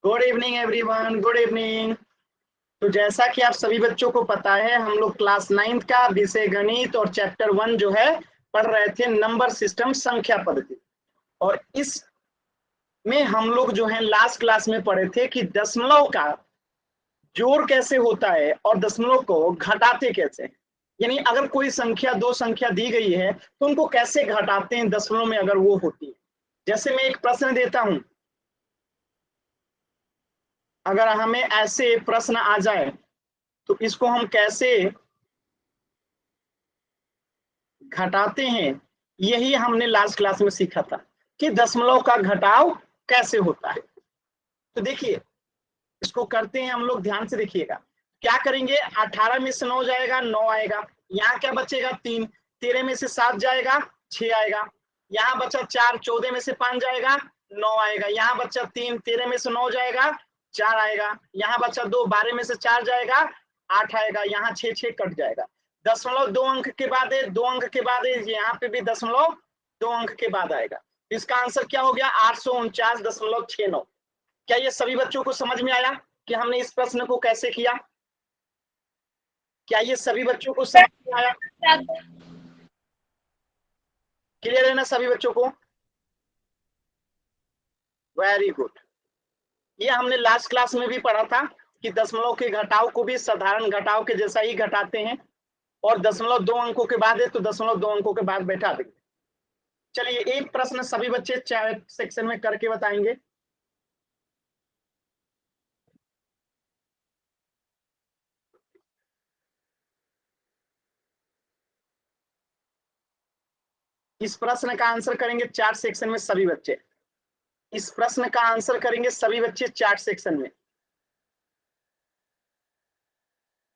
Good evening everyone, good evening. तो जैसा कि आप सभी बच्चों को पता है, हम लोग क्लास 9th का विषय गणित और चैप्टर 1 जो है पढ़ रहे थे, नंबर सिस्टम, संख्या पद्धति। और इस में हम लोग जो है लास्ट क्लास में पढ़े थे कि दशमलव का जोड़ कैसे होता है और दशमलव को घटाते कैसे हैं। यानी अगर कोई संख्या, दो संख्या दी गई है तो उनको कैसे घटाते हैं दशमलव में अगर वो होती है। जैसे मैं एक प्रश्न देता हूं, अगर हमें ऐसे प्रश्न आ जाए तो इसको हम कैसे घटाते हैं, यही हमने लास्ट क्लास में सीखा था कि दशमलव का घटाव कैसे होता है। तो देखिए, इसको करते हैं हम लोग, ध्यान से देखिएगा। क्या करेंगे, 18 में से 9 जाएगा, 9 आएगा। यहाँ क्या बचेगा, 3। 13 में से 7 जाएगा, 6 आएगा। यहाँ बचा 4, 14 में से 5 जाएगा, 9 आएगा। यहाँ बचा 3, 13 में से 9 जाएगा, 4 आएगा। यहाँ बचा 2, 12 में से 4 जाएगा, 8 आएगा। यहाँ 6, 6 कट जाएगा। दशमलव 2 अंक के बाद है, 2 अंक के बाद है, यहाँ पे भी दशमलव 2 अंक के बाद आएगा। इसका आंसर क्या हो गया, 849.69। क्या ये सभी बच्चों को समझ में आया कि हमने इस प्रश्न को कैसे किया? क्या ये सभी बच्चों को समझ में आया? क्लियर है ना सभी बच्चों को? Very good. ये हमने लास्ट क्लास में भी पढ़ा था कि दशमलव के घटाव को भी साधारण घटाव के जैसा ही घटाते हैं, और दशमलव 2 अंकों के बाद है तो दशमलव 2 अंकों के बाद बैठा देंगे। चलिए, एक प्रश्न सभी बच्चे चैट सेक्शन में करके बताएंगे। इस प्रश्न का आंसर करेंगे चैट सेक्शन में सभी बच्चे। इस प्रश्न का आंसर करेंगे सभी बच्चे चैट सेक्शन में।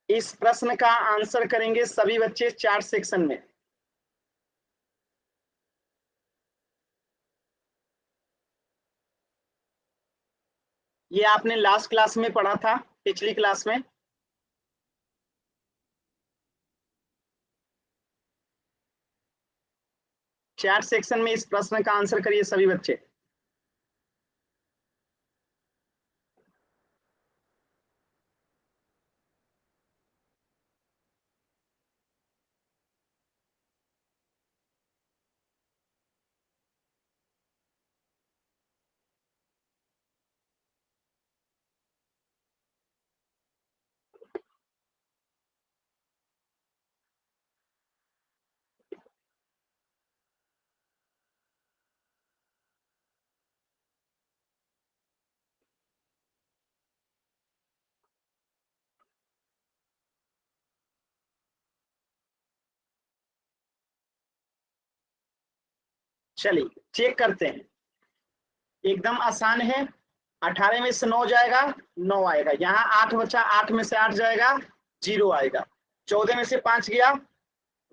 इस प्रश्न का आंसर करेंगे सभी बच्चे चैट सेक्शन में। ये आपने लास्ट क्लास में पढ़ा था, पिछली क्लास में। चैट सेक्शन में इस प्रश्न का आंसर करिए सभी बच्चे। चलिए चेक करते हैं, एकदम आसान है। 18 में से 9 जाएगा, 9 आएगा। यहाँ 8 बचा, 8 में से 8 जाएगा, 0 आएगा। 14 में से 5 गया,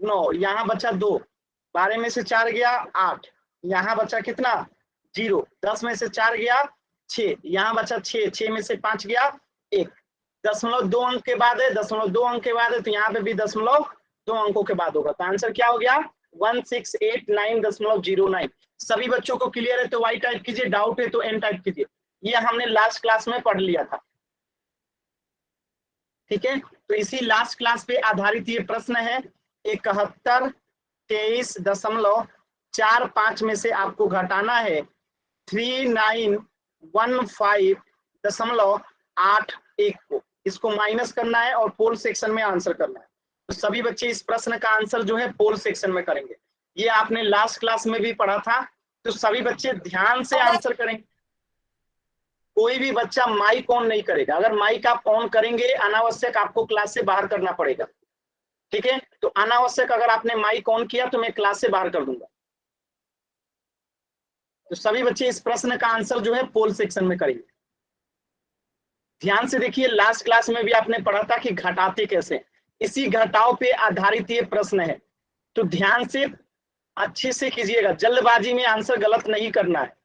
9। यहाँ बचा 2, 12 में से 4 गया, 8। यहाँ बचा कितना, 0। 10 में से 4 गया, 6। यहाँ बचा 6, 6 में से 5 गया, 1। दशमलव 2 अंक के बाद है, दशमलव 2 अंक के बाद है तो यहाँ पे भी दशमलव 2 अंकों के बाद होगा। तो आंसर क्या हो गया, 1689.09। सभी बच्चों को क्लियर है तो वाई टाइप कीजिए, डाउट है तो एन टाइप कीजिए। ये हमने लास्ट क्लास में पढ़ लिया था, ठीक है। तो इसी लास्ट क्लास पे आधारित ये प्रश्न है। 7123.45 में से आपको घटाना है 3915.81 को। इसको माइनस करना है और पोल सेक्शन में आंसर करना है। तो सभी बच्चे इस प्रश्न का आंसर जो है पोल सेक्शन में करेंगे। ये आपने लास्ट क्लास में भी पढ़ा था, तो सभी बच्चे ध्यान से आंसर करेंगे। कोई भी बच्चा माइक ऑन नहीं करेगा। अगर माइक आप ऑन करेंगे, अनावश्यक आपको क्लास से बाहर करना पड़ेगा, ठीक है। तो अनावश्यक अगर आपने माइक ऑन किया तो मैं क्लास से बाहर कर दूंगा। तो सभी बच्चे इस प्रश्न का आंसर जो है पोल सेक्शन में करेंगे। ध्यान से देखिए, लास्ट क्लास में भी आपने पढ़ा था कि घटाते कैसे, इसी घटाव पे आधारित ये प्रश्न है। तो ध्यान से अच्छे से कीजिएगा, जल्दबाजी में आंसर गलत नहीं करना है।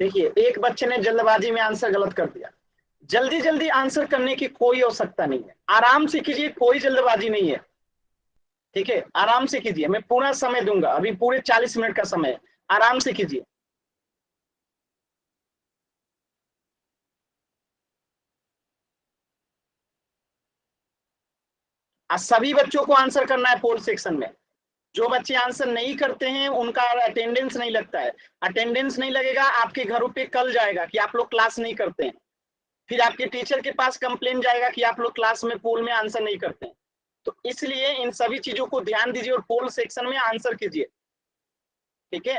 देखिए एक बच्चे ने जल्दबाजी में आंसर गलत कर दिया। जल्दी जल्दी आंसर करने की कोई आवश्यकता नहीं है, आराम से कीजिए, कोई जल्दबाजी नहीं है। ठीक है, आराम से कीजिए, मैं पूरा समय दूंगा, अभी पूरे 40 मिनट का समय है, आराम से कीजिए। आज सभी बच्चों को आंसर करना है पोल सेक्शन में। जो बच्चे आंसर नहीं करते हैं उनका अटेंडेंस नहीं लगता है। अटेंडेंस नहीं लगेगा, आपके घरों पे कल जाएगा कि आप लोग क्लास नहीं करते हैं, फिर आपके टीचर के पास कंप्लेन जाएगा कि आप लोग क्लास में पोल में आंसर नहीं करते हैं। तो इसलिए इन सभी चीजों को ध्यान दीजिए और पोल सेक्शन में आंसर कीजिए। ठीक है,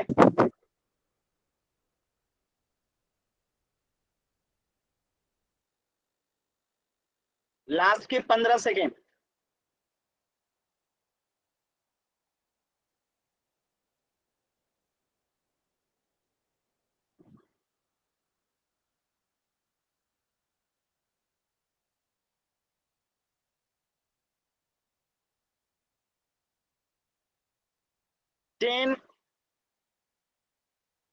लास्ट के 15 सेकेंड। 10,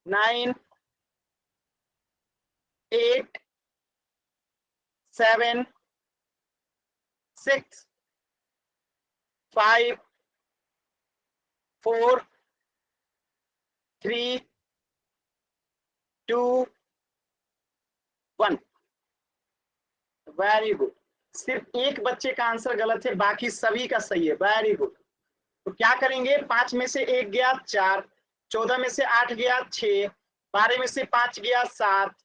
9, 8, 7, 6, 5, 4, 3, 2, 1। Very good. सिर्फ एक बच्चे का आंसर गलत है, बाकी सभी का सही है। Very good. तो क्या करेंगे, 5 में से 1 गया 4, 14 में से 8 गया 6, 12 में से 5 गया 7,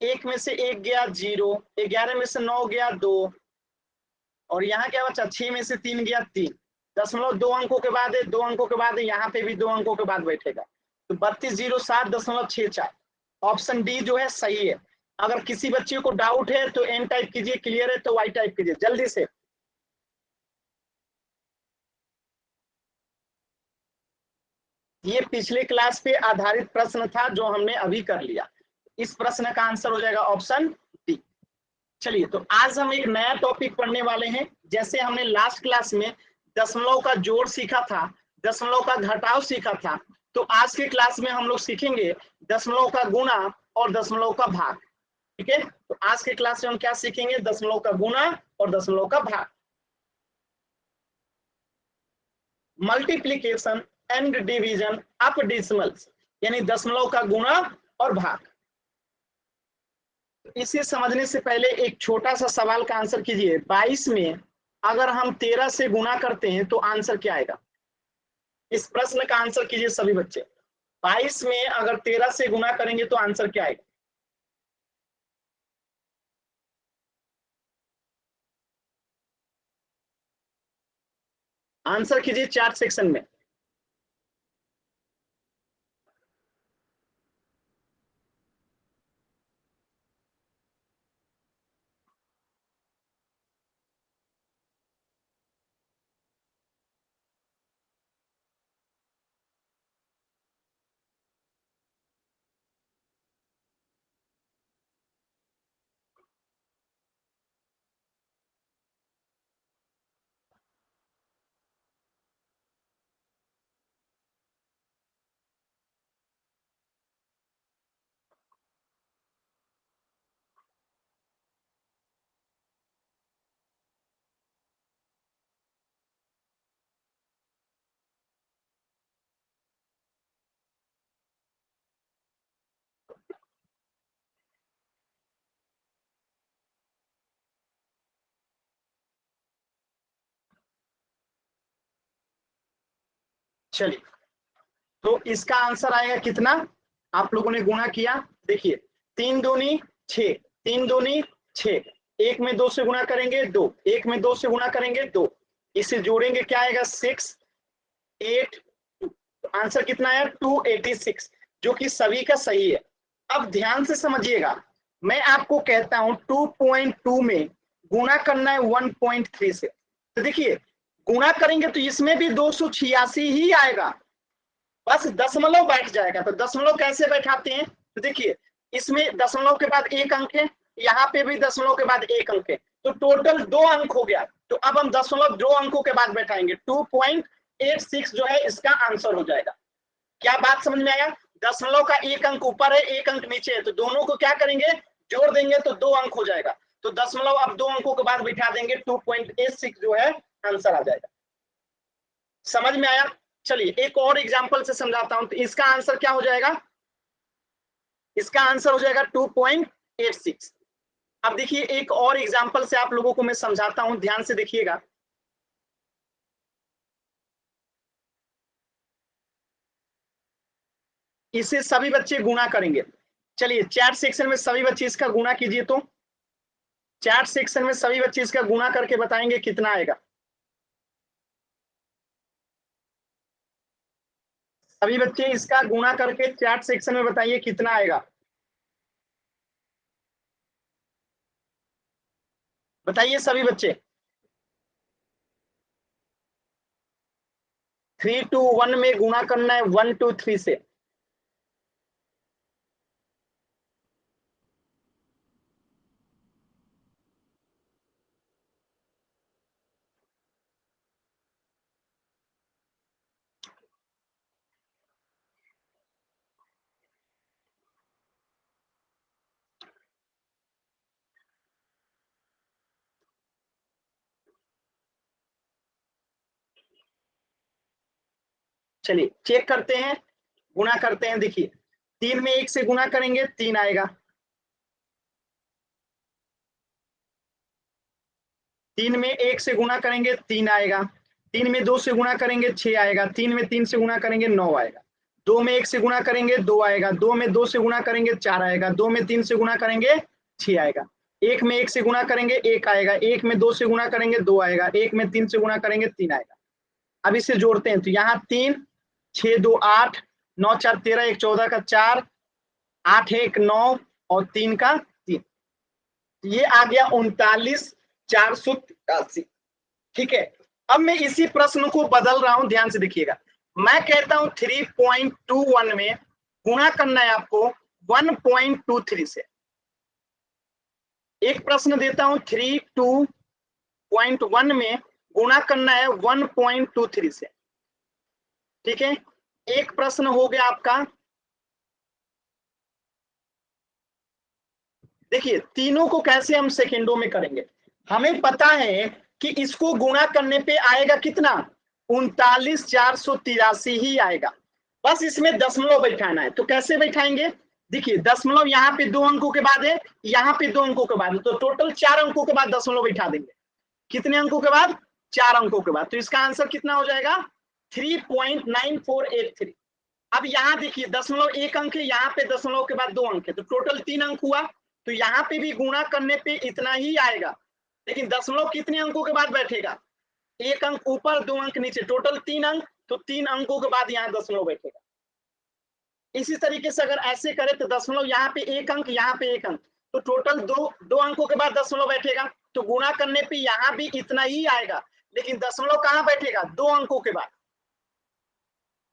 1 में से 1 गया 0, 11 में से 9 गया 2, और यहाँ क्या बचा, 6 में से 3 गया 3। दशमलव 2 अंकों के बाद है, 2 अंकों के बाद है, यहाँ पे भी 2 अंकों के बाद बैठेगा। तो 3207.64 ऑप्शन डी जो है सही है। अगर किसी बच्चे को डाउट है तो एन टाइप कीजिए, क्लियर है तो वाई टाइप कीजिए जल्दी से। ये पिछले क्लास पे आधारित प्रश्न था जो हमने अभी कर लिया। इस प्रश्न का आंसर हो जाएगा ऑप्शन डी। चलिए, तो आज हम एक नया टॉपिक पढ़ने वाले हैं। जैसे हमने लास्ट क्लास में दशमलव का जोड़ सीखा था, दशमलव का घटाव सीखा था, तो आज के क्लास में हम लोग सीखेंगे दशमलव का गुणा और दशमलव का भाग। ठीक है, तो आज के क्लास में हम क्या सीखेंगे, दशमलव का गुणा और दशमलव का भाग। Multiplication and division of decimals, यानी दशमलव का गुणा और भाग। इसे समझने से पहले एक छोटा सा सवाल का आंसर कीजिए। 22 में अगर हम 13 से गुणा करते हैं तो आंसर क्या आएगा? इस प्रश्न का आंसर कीजिए सभी बच्चे। 22 में अगर 13 से गुणा करेंगे तो आंसर क्या आएगा? आंसर कीजिए चार सेक्शन में। चलिए, तो इसका आंसर आएगा कितना? आप लोगों ने गुणा किया, देखिए 3 दूनी 6, 3 दूनी 6, 1 में 2 से गुणा करेंगे 2, 1 में 2 से गुणा करेंगे 2, इसे जोड़ेंगे क्या आएगा 6, 8, आंसर कितना आया 286, जो कि सभी का सही है। अब ध्यान से समझिएगा, मैं आपको कहता हूं 2.2 में गुणा करना है 1.3 से, तो देखिए गुणा करेंगे तो इसमें भी 286 ही आएगा, बस दशमलव बैठ जाएगा। तो दशमलव कैसे बैठाते हैं, तो देखिए इसमें दशमलव के बाद एक अंक है, यहाँ पे भी दशमलव के बाद एक अंक है, तो टोटल 2 अंक हो गया। तो अब हम दशमलव 2 अंकों के बाद बैठाएंगे, 2.86 जो है इसका आंसर हो जाएगा। क्या बात समझ में आया? दशमलव का एक अंक ऊपर है, एक अंक नीचे है, तो दोनों को क्या करेंगे, जोड़ देंगे तो 2 अंक हो जाएगा। तो दशमलव अब 2 अंकों के बाद बिठा देंगे, 2.86 जो है आंसर आ जाएगा। समझ में आया? चलिए एक और एग्जांपल से समझाता हूं। तो इसका आंसर क्या हो जाएगा, इसका आंसर हो जाएगा 2.86। अब देखिए एक और एग्जांपल से आप लोगों को मैं समझाता हूं, ध्यान से देखिएगा। इसे सभी बच्चे गुणा करेंगे। चलिए चैट सेक्शन में सभी बच्चे इसका गुणा कीजिए। तो चैट सेक्शन में सभी बच्चे इसका गुणा करके बताएंगे कितना आएगा। सभी बच्चे इसका गुणा करके चैट सेक्शन में बताइए कितना आएगा। बताइए सभी बच्चे। 3 टू 1 में गुणा करना है 1 2 3 से। चलिए चेक करते हैं, गुणा करते हैं। देखिए 3 में 1 से गुणा करेंगे 3 आएगा, 3 में 1 से गुणा करेंगे 3 आएगा, 3 में 2 से गुणा करेंगे 6 आएगा, 3 में 3 से गुणा करेंगे 9 आएगा, 2 में 1 से गुणा करेंगे 2 आएगा, 2 में 2 से गुणा करेंगे 4 आएगा, 2 में 3 से गुणा करेंगे 6 आएगा, 1 में 1 से गुणा करेंगे 1 आएगा, 1 में 2 से गुणा करेंगे 2 आएगा, 1 में 3 से गुणा करेंगे 3 आएगा। अब इसे जोड़ते हैं तो यहाँ 3 6 2 8 9 4 13 1 14 का 4 8 1 9 और 3 का 3, ये आ गया 39,483। ठीक है। अब मैं इसी प्रश्न को बदल रहा हूं, ध्यान से देखिएगा। मैं कहता हूं 3.21 में गुणा करना है आपको 1.23 से। एक प्रश्न देता हूं 3.21 में गुणा करना है 1.23 से। ठीक है, एक प्रश्न हो गया आपका। देखिए तीनों को कैसे हम सेकेंडों में करेंगे। हमें पता है कि इसको गुणा करने पे आएगा कितना, 39,483 ही आएगा। बस इसमें दशमलव बैठाना है। तो कैसे बैठाएंगे, देखिए दशमलव यहाँ पे 2 अंकों के बाद है, यहाँ पे 2 अंकों के बाद है, तो टोटल 4 अंकों के बाद दशमलव बैठा देंगे। कितने अंकों के बाद, 4 अंकों के बाद। तो इसका आंसर कितना हो जाएगा, 3.9483। अब यहाँ देखिए दशमलव 1 अंक है, यहाँ पे दशमलव के बाद 2 अंक है, तो टोटल 3 अंक हुआ। तो यहाँ पे भी गुणा करने पे इतना ही आएगा, लेकिन दशमलव कितने अंकों के बाद बैठेगा, 1 अंक ऊपर 2 अंक नीचे, टोटल 3 अंक। तो 3 अंकों के बाद यहाँ दशमलव बैठेगा। इसी तरीके से अगर ऐसे करें तो दशमलव यहाँ पे 1 अंक, यहाँ पे 1 अंक, तो टोटल दो अंकों के बाद दशमलव बैठेगा। तो गुणा करने पे यहाँ भी इतना ही आएगा, लेकिन दशमलव कहाँ बैठेगा, 2 अंकों के बाद।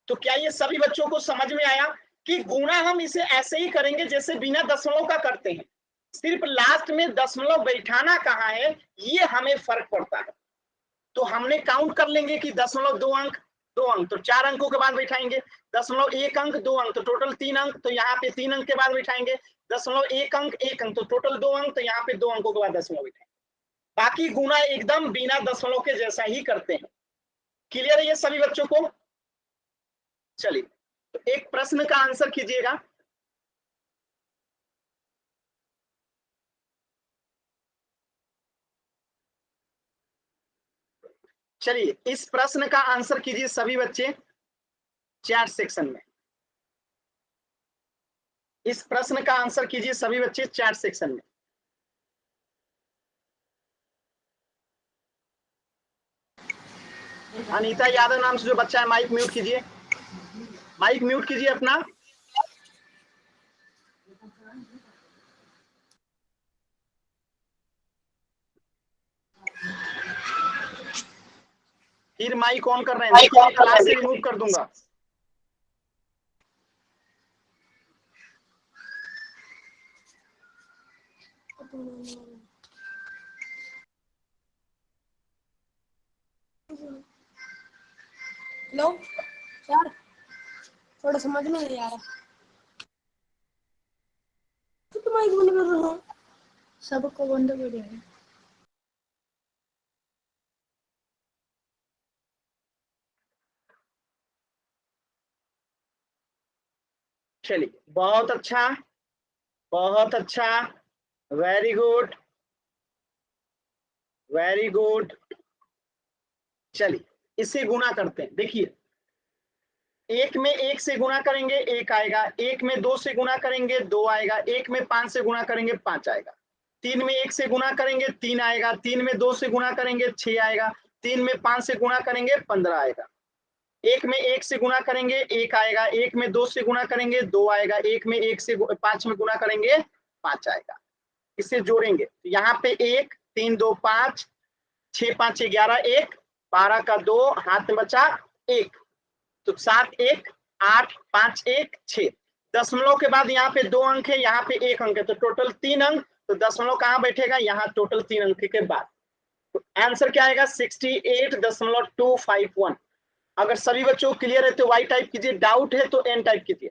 तो क्या ये सभी बच्चों को समझ में आया कि गुणा हम इसे ऐसे ही करेंगे जैसे बिना दशमलव का करते हैं, सिर्फ लास्ट में दशमलव बैठाना कहाँ है ये हमें फर्क पड़ता है। तो हमने काउंट कर लेंगे कि दशमलव 2 अंक 2 अंक, तो 4 अंकों के बाद बैठाएंगे। दशमलव 1 अंक 2 अंक, तो टोटल 3 अंक, तो यहाँ पे 3 अंक के बाद बैठाएंगे। दशमलव 1 अंक 1 अंक, तो टोटल 2 अंक, तो यहाँ पे 2 अंकों के बाद दशमलव बैठाएंगे। बाकी गुणा एकदम बिना दशमलव के जैसा ही करते हैं। क्लियर है ये सभी बच्चों को? चलिए तो एक प्रश्न का आंसर कीजिएगा। चलिए इस प्रश्न का आंसर कीजिए सभी बच्चे चैट सेक्शन में। इस प्रश्न का आंसर कीजिए सभी बच्चे चैट सेक्शन में। अनीता यादव नाम से जो बच्चा है माइक म्यूट कीजिए, माइक म्यूट कीजिए अपना। फिर माइक ऑन कर रहे हैं, देखिए मैं क्लास से रिमूव कर दूंगा। हेलो सर, थोड़ा समझ में नहीं आ रहा। माइक बंद कर रहा हूँ, सबको बंद कर देंगे। चलिए, बहुत अच्छा, बहुत अच्छा, वेरी गुड, वेरी गुड। चलिए, इसे गुणा करते हैं। देखिए, एक में एक से गुणा करेंगे एक आएगा, एक में दो से गुणा करेंगे दो आएगा, एक में पांच से गुणा करेंगे पांच आएगा, तीन में एक से गुणा करेंगे तीन आएगा, तीन में दो से गुणा करेंगे छह आएगा, तीन में पांच से गुणा करेंगे 15 आएगा, एक में एक से गुणा करेंगे एक आएगा, एक में दो से गुणा करेंगे दो आएगा, एक में एक से पांच में गुणा करेंगे पांच आएगा। इसे जोड़ेंगे, यहाँ पे एक, तीन दो पांच, छह पांच 11, एक 12 का 2, हाथ में बचा एक, तो 7 1 8 5 1 6। दशमलव के बाद यहाँ पे 2 अंक है, यहाँ पे 1 अंक है, तो टोटल 3 अंक। तो दशमलव कहाँ बैठेगा? यहाँ टोटल 3 अंक के बाद। तो आंसर क्या आएगा? 68.251। अगर सभी बच्चों को क्लियर है तो वाई टाइप कीजिए, डाउट है तो एन टाइप कीजिए।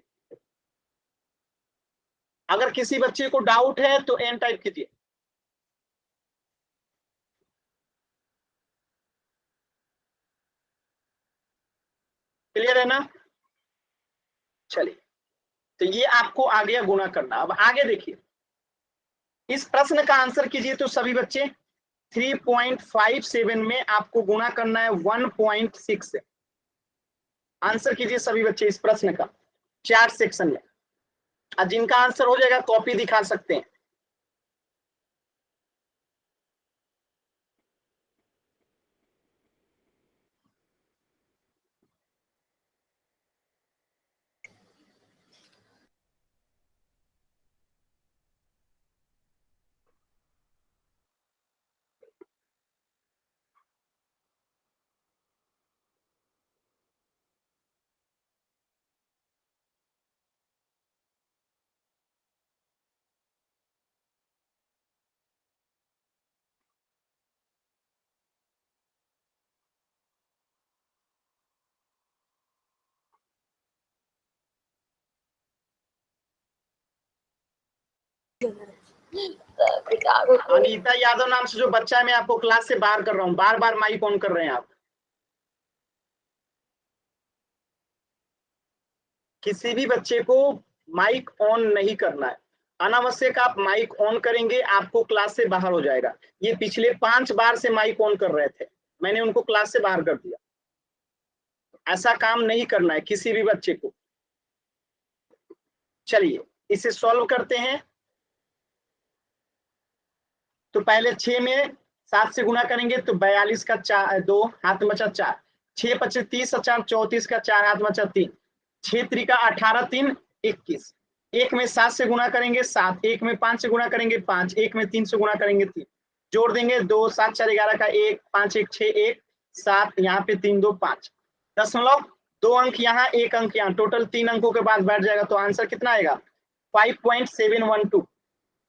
अगर किसी बच्चे को डाउट है तो एन टाइप कीजिए। क्लियर है ना? चलिए, तो ये आपको आ गया गुणा करना। अब आगे देखिए, इस प्रश्न का आंसर कीजिए तो सभी बच्चे 3.57 में आपको गुणा करना है 1.6 से। आंसर कीजिए सभी बच्चे इस प्रश्न का 4 सेक्शन में। जिनका आंसर हो जाएगा कॉपी दिखा सकते हैं। अनीता यादव नाम से जो बच्चा है, मैं आपको क्लास से बाहर कर रहा हूँ। बार बार माइक ऑन कर रहे हैं आप। किसी भी बच्चे को माइक ऑन नहीं करना है। अनावश्यक आप माइक ऑन करेंगे आपको क्लास से बाहर हो जाएगा। ये पिछले 5 बार से माइक ऑन कर रहे थे, मैंने उनको क्लास से बाहर कर दिया। ऐसा काम नहीं करना है किसी भी बच्चे को। चलिए, इसे सॉल्व करते हैं। तो पहले 6 में 7 से गुणा करेंगे तो 42 का 4 2 हाथ में बचा 4, 6 25 30 4 34 का 4 हाथ में बचा 3, 6 3 का 18 3 21। एक में 7 से गुणा करेंगे 7, एक में 5 से गुणा करेंगे 5, एक में 3 से गुणा करेंगे 3, जोड़ देंगे 2 7 4 11 का 1 5 1 6 1 7, यहाँ पे 3 2 5। दशमलव 2 अंक यहाँ 1 अंक यहाँ, टोटल 3 अंकों के बाद बैठ जाएगा। तो आंसर कितना आएगा? 5.712।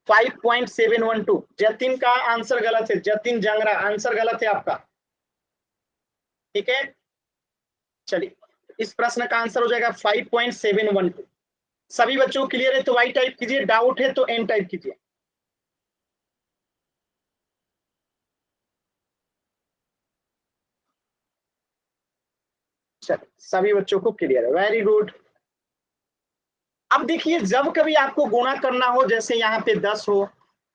5.712। जतिन का आंसर गलत है, जतिन जंगरा आंसर गलत है आपका। ठीक है, चलिए इस प्रश्न का आंसर हो जाएगा 5.712। सभी बच्चों को क्लियर है तो वाई टाइप कीजिए, डाउट है तो एन टाइप कीजिए। चलिए, सभी बच्चों को क्लियर है, वेरी गुड। अब देखिए, जब कभी आपको गुणा करना हो, जैसे यहाँ पे 10 हो,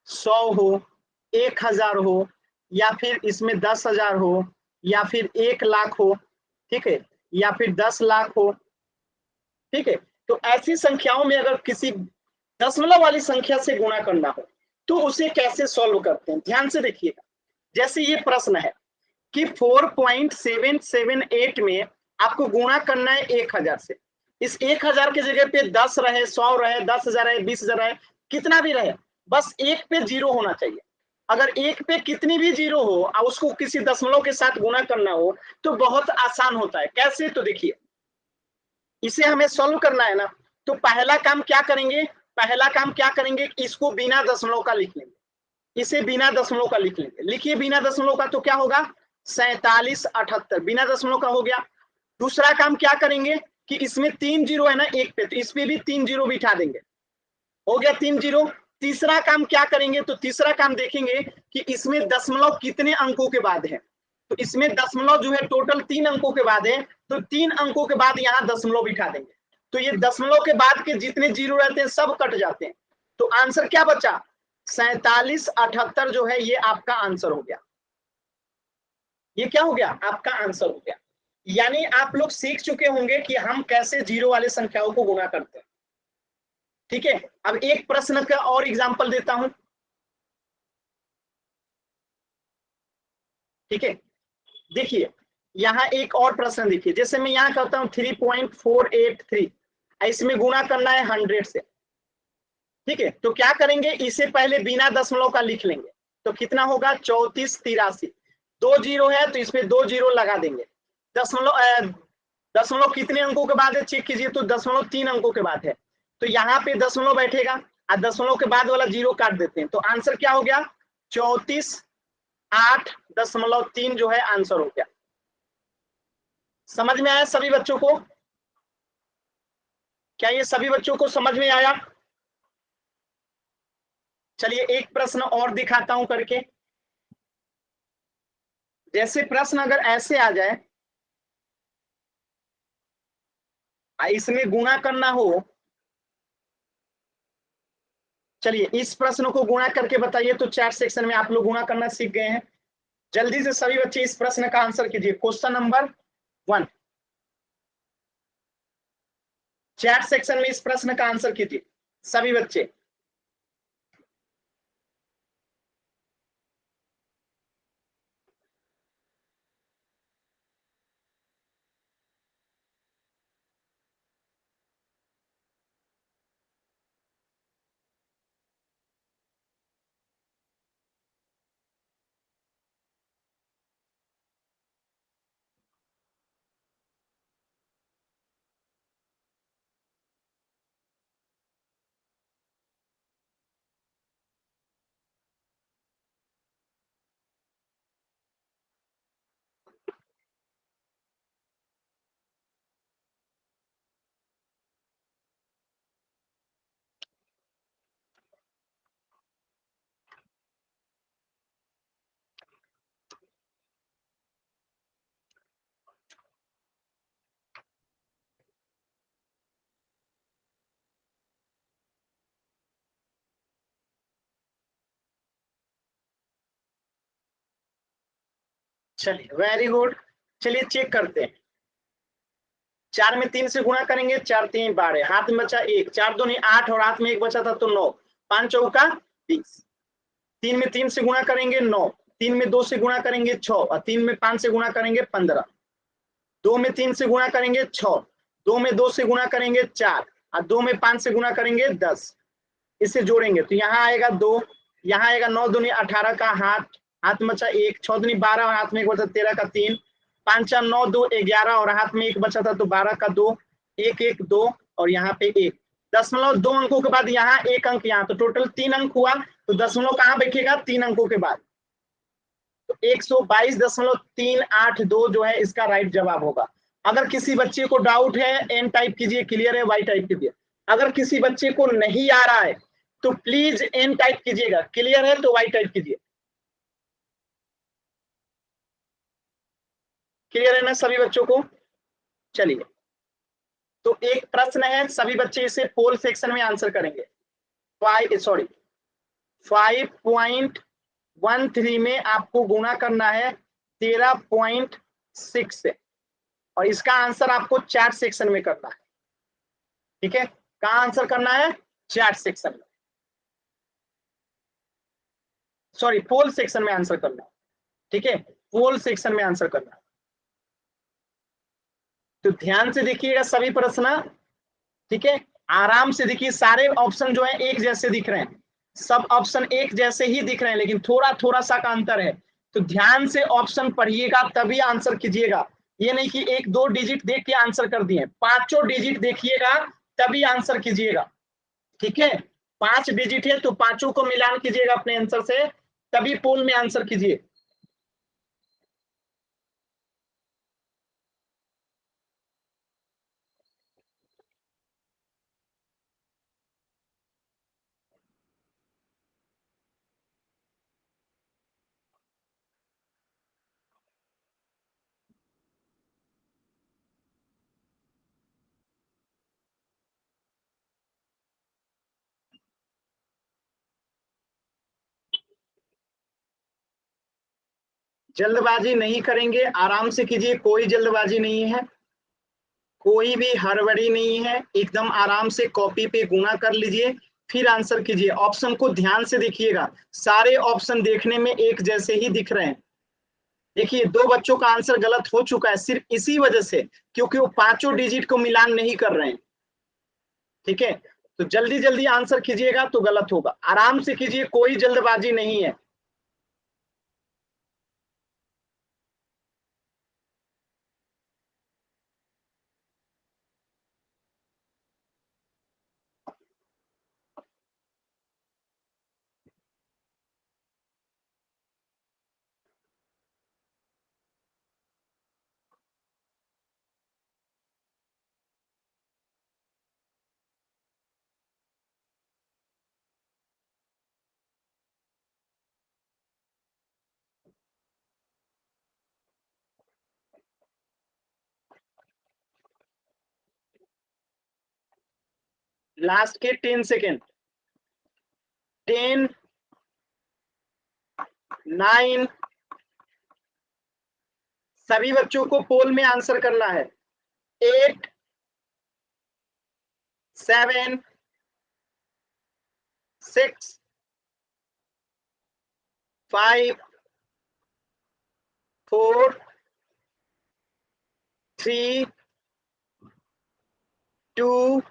100 हो, 1000 हो, या फिर इसमें 10,000 हो, या फिर 1 लाख हो, ठीक है, या फिर 10 लाख हो, ठीक है, तो ऐसी संख्याओं में अगर किसी दशमलव वाली संख्या से गुणा करना हो तो उसे कैसे सॉल्व करते हैं? ध्यान से देखिएगा। जैसे ये प्रश्न है कि 4.778 में आपको गुणा करना है 1000 से। इस 1000 की जगह पे 10 रहे, 100 रहे, 10,000 रहे, 20,000 रहे, कितना भी रहे, बस एक पे जीरो होना चाहिए। अगर एक पे कितनी भी जीरो हो और उसको किसी दशमलव के साथ गुणा करना हो तो बहुत आसान होता है। कैसे? तो देखिए, इसे हमें सॉल्व करना है ना, तो पहला काम क्या करेंगे? पहला काम क्या करेंगे? इसको बिना दशमलव का लिख लेंगे, इसे बिना दशमलव का लिख लेंगे। लिखिए बिना दशमलव का, तो क्या होगा? 4778 बिना दशमलव का हो गया। दूसरा काम क्या करेंगे कि इसमें 3 जीरो है ना एक पे, तो इस पे भी 3 जीरो बिठा देंगे। हो गया 3 जीरो। तीसरा काम क्या करेंगे, तो तीसरा काम देखेंगे कि इसमें दशमलव कितने अंकों के बाद है। तो इसमें दशमलव जो है टोटल 3 अंकों के बाद है, तो 3 अंकों के बाद यहाँ दशमलव बिठा देंगे। तो ये दशमलव के बाद के जितने जीरो रहते हैं सब कट जाते हैं। तो आंसर क्या बचा, 4778 जो है ये आपका आंसर हो गया। ये क्या हो गया, आपका आंसर हो गया। यानी आप लोग सीख चुके होंगे कि हम कैसे जीरो वाले संख्याओं को गुणा करते हैं। ठीक है, अब एक प्रश्न का और एग्जांपल देता हूं। ठीक है, देखिए यहाँ एक और प्रश्न देखिए, जैसे मैं यहाँ करता हूँ 3.483, इसमें गुणा करना है 100 से। ठीक है, तो क्या करेंगे, इसे पहले बिना दशमलव का लिख लेंगे। तो कितना होगा, 3483। 2 जीरो है तो इसमें 2 जीरो लगा देंगे। दशमलव दशमलव कितने अंकों के बाद है चेक कीजिए, तो दशमलव 3 अंकों के बाद है। तो यहाँ पे दशमलव बैठेगा और दशमलव के बाद वाला जीरो काट देते हैं। तो आंसर क्या हो गया, 34.8.3 जो है आंसर हो गया। समझ में आया सभी बच्चों को, क्या ये सभी बच्चों को समझ में आया। चलिए एक प्रश्न और दिखाता हूं करके। जैसे प्रश्न अगर ऐसे आ जाए, इसमें गुणा करना हो, चलिए इस प्रश्न को गुणा करके बताइए। तो चैट सेक्शन में आप लोग गुणा करना सीख गए हैं, जल्दी से सभी बच्चे इस प्रश्न का आंसर कीजिए। क्वेश्चन नंबर 1, चैट सेक्शन में इस प्रश्न का आंसर कीजिए सभी बच्चे। चलिए वेरी गुड, चलिए चेक करते हैं। 4 में 3 से गुणा करेंगे, 4 3 12, हाथ में बचा 1, 4 2 8 और हाथ में 1 बचा था तो 9, 5 चौका 20। 3 में 3 से गुणा करेंगे 9, 3 में 2 से गुणा करेंगे 6 और 3 में 5 से गुणा करेंगे 15। 2 में 3 से गुणा करेंगे 6, 2 में 2 से गुणा करेंगे 4 और 2 में 5 से गुणा करेंगे 10। इसे जोड़ेंगे तो यहाँ आएगा 2, यहाँ आएगा 9 दूनी 18 का हाथ, हाथ में बचा 1, 6 दूनी 12 और हाथ में 1 बचा 13 का 3, 5 4 9 2 11 और हाथ में 1 बचा था तो 12 का 2, 1 1 2 और यहाँ पे 1। दशमलव 2 अंकों के बाद यहाँ 1 अंक, यहाँ तो टोटल 3 अंक हुआ। तो दशमलव कहाँ बैठेगा, 3 अंकों के बाद। तो 122.382 जो है इसका राइट जवाब होगा। अगर किसी बच्चे को डाउट है एन टाइप कीजिए, क्लियर है वाई टाइप कीजिए। अगर किसी बच्चे को नहीं आ रहा है तो प्लीज एन टाइप कीजिएगा, क्लियर है तो वाई टाइप कीजिए। क्लियर है ना सभी बच्चों को। चलिए तो एक प्रश्न है, सभी बच्चे इसे पोल सेक्शन में आंसर करेंगे। 5.13 में आपको गुणा करना है 13.6 से और इसका आंसर आपको चैट सेक्शन में करना है। ठीक है, कहाँ आंसर करना है, चैट सेक्शन में, सॉरी पोल सेक्शन में आंसर करना है। ठीक है, पोल सेक्शन में आंसर करना है। तो ध्यान से देखिएगा सभी प्रश्न। ठीक है, आराम से देखिए, सारे ऑप्शन जो है एक जैसे दिख रहे हैं, सब ऑप्शन एक जैसे ही दिख रहे हैं, लेकिन थोड़ा थोड़ा सा का अंतर है। तो ध्यान से ऑप्शन पढ़िएगा तभी आंसर कीजिएगा। ये नहीं कि 1 2 डिजिट देख के आंसर कर दिए, पांचों डिजिट देखिएगा तभी आंसर कीजिएगा। ठीक है, 5 डिजिट है तो पांचों को मिलान कीजिएगा अपने आंसर से, तभी पोल में आंसर कीजिए। जल्दबाजी नहीं करेंगे, आराम से कीजिए, कोई जल्दबाजी नहीं है, कोई भी हड़बड़ी नहीं है, एकदम आराम से कॉपी पे गुणा कर लीजिए, फिर आंसर कीजिए। ऑप्शन को ध्यान से देखिएगा, सारे ऑप्शन देखने में एक जैसे ही दिख रहे हैं। देखिए 2 बच्चों का आंसर गलत हो चुका है सिर्फ इसी वजह से, क्योंकि वो पांचों डिजिट को मिलान नहीं कर रहे हैं। ठीक है, तो जल्दी जल्दी आंसर कीजिएगा तो गलत होगा, आराम से कीजिए, कोई जल्दबाजी नहीं है। लास्ट के 10 सेकेंड, 10, 9, सभी बच्चों को पोल में आंसर करना है। 8, 7, 6, 5, 4, 3, 2,